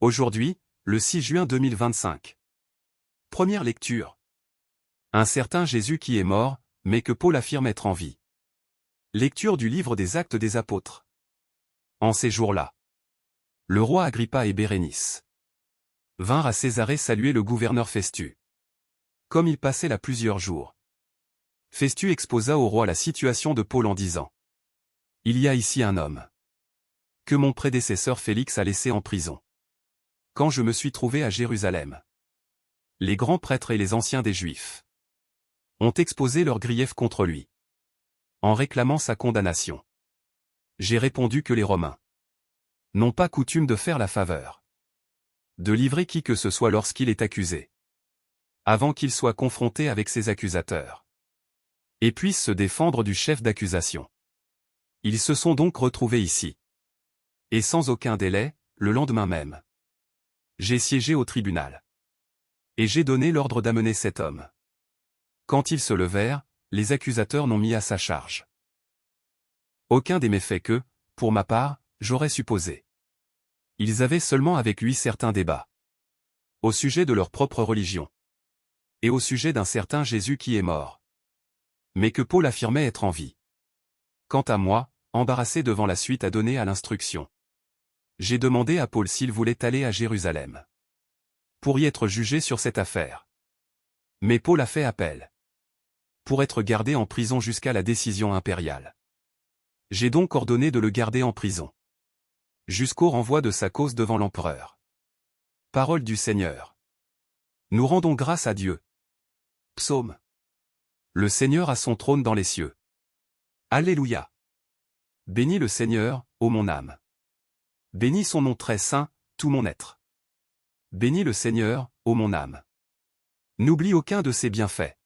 Aujourd'hui, le 6 juin 2025. Première lecture. Un certain Jésus qui est mort, mais que Paul affirme être en vie. Lecture du livre des Actes des Apôtres. En ces jours-là, le roi Agrippa et Bérénice vinrent à Césarée saluer le gouverneur Festus. Comme il passait là plusieurs jours, Festus exposa au roi la situation de Paul en disant : « Il y a ici un homme que mon prédécesseur Félix a laissé en prison. Quand je me suis trouvé à Jérusalem, les grands prêtres et les anciens des Juifs ont exposé leurs griefs contre lui, en réclamant sa condamnation. J'ai répondu que les Romains n'ont pas coutume de faire la faveur de livrer qui que ce soit lorsqu'il est accusé, avant qu'il soit confronté avec ses accusateurs, et puisse se défendre du chef d'accusation. Ils se sont donc retrouvés ici. Et sans aucun délai, le lendemain même, j'ai siégé au tribunal. Et j'ai donné l'ordre d'amener cet homme. Quand ils se levèrent, les accusateurs n'ont mis à sa charge aucun des méfaits que, pour ma part, j'aurais supposé. Ils avaient seulement avec lui certains débats au sujet de leur propre religion et au sujet d'un certain Jésus qui est mort, mais que Paul affirmait être en vie. Quant à moi, embarrassé devant la suite à donner à l'instruction, j'ai demandé à Paul s'il voulait aller à Jérusalem pour y être jugé sur cette affaire. Mais Paul a fait appel pour être gardé en prison jusqu'à la décision impériale. J'ai donc ordonné de le garder en prison jusqu'au renvoi de sa cause devant l'empereur. Parole du Seigneur. Nous rendons grâce à Dieu. Psaume. Le Seigneur a son trône dans les cieux. Alléluia. Bénis le Seigneur, ô mon âme. Bénis son nom très saint, tout mon être. Bénis le Seigneur, ô mon âme. N'oublie aucun de ses bienfaits.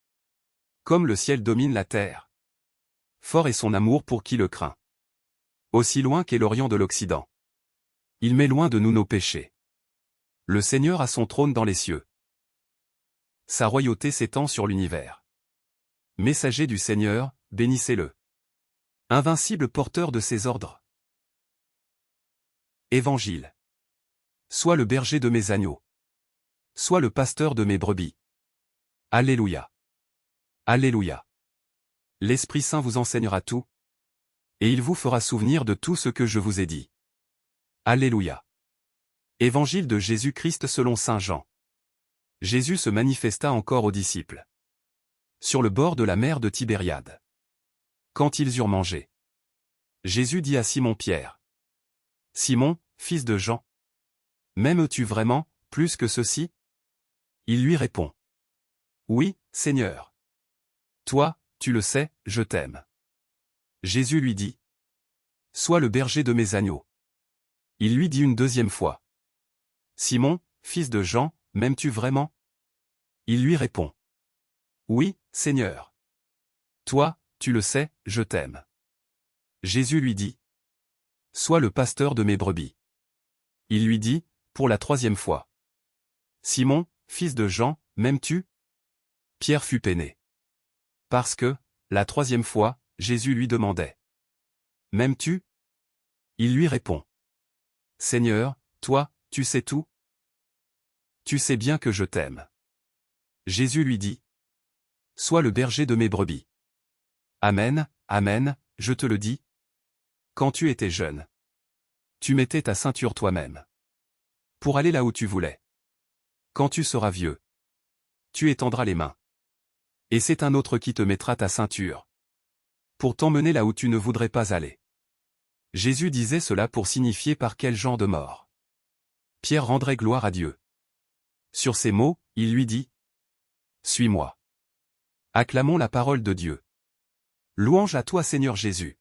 Comme le ciel domine la terre, fort est son amour pour qui le craint. Aussi loin qu'est l'Orient de l'Occident, il met loin de nous nos péchés. Le Seigneur a son trône dans les cieux. Sa royauté s'étend sur l'univers. Messager du Seigneur, bénissez-le. Invincible porteur de ses ordres. Évangile. Sois le berger de mes agneaux. Sois le pasteur de mes brebis. Alléluia. Alléluia. L'Esprit Saint vous enseignera tout, et il vous fera souvenir de tout ce que je vous ai dit. Alléluia. Évangile de Jésus-Christ selon saint Jean. Jésus se manifesta encore aux disciples sur le bord de la mer de Tibériade. Quand ils eurent mangé, Jésus dit à Simon-Pierre : « Simon, fils de Jean, m'aimes-tu vraiment, plus que ceci ? » Il lui répond : « Oui, Seigneur. Toi, tu le sais, je t'aime. » Jésus lui dit : « Sois le berger de mes agneaux. » Il lui dit une deuxième fois : « Simon, fils de Jean, m'aimes-tu vraiment ? » Il lui répond : « Oui, Seigneur. Toi, tu le sais, je t'aime. » Jésus lui dit : « Sois le pasteur de mes brebis. » Il lui dit, pour la troisième fois : « Simon, fils de Jean, m'aimes-tu ? » Pierre fut peiné. Parce que, la troisième fois, Jésus lui demandait : « M'aimes-tu ? » Il lui répond : « Seigneur, toi, tu sais tout. Tu sais bien que je t'aime. » Jésus lui dit : « Sois le berger de mes brebis. Amen, amen, je te le dis. Quand tu étais jeune, tu mettais ta ceinture toi-même pour aller là où tu voulais. Quand tu seras vieux, tu étendras les mains, et c'est un autre qui te mettra ta ceinture pour t'emmener là où tu ne voudrais pas aller. » Jésus disait cela pour signifier par quel genre de mort Pierre rendrait gloire à Dieu. Sur ces mots, il lui dit : « Suis-moi. » Acclamons la parole de Dieu. Louange à toi Seigneur Jésus.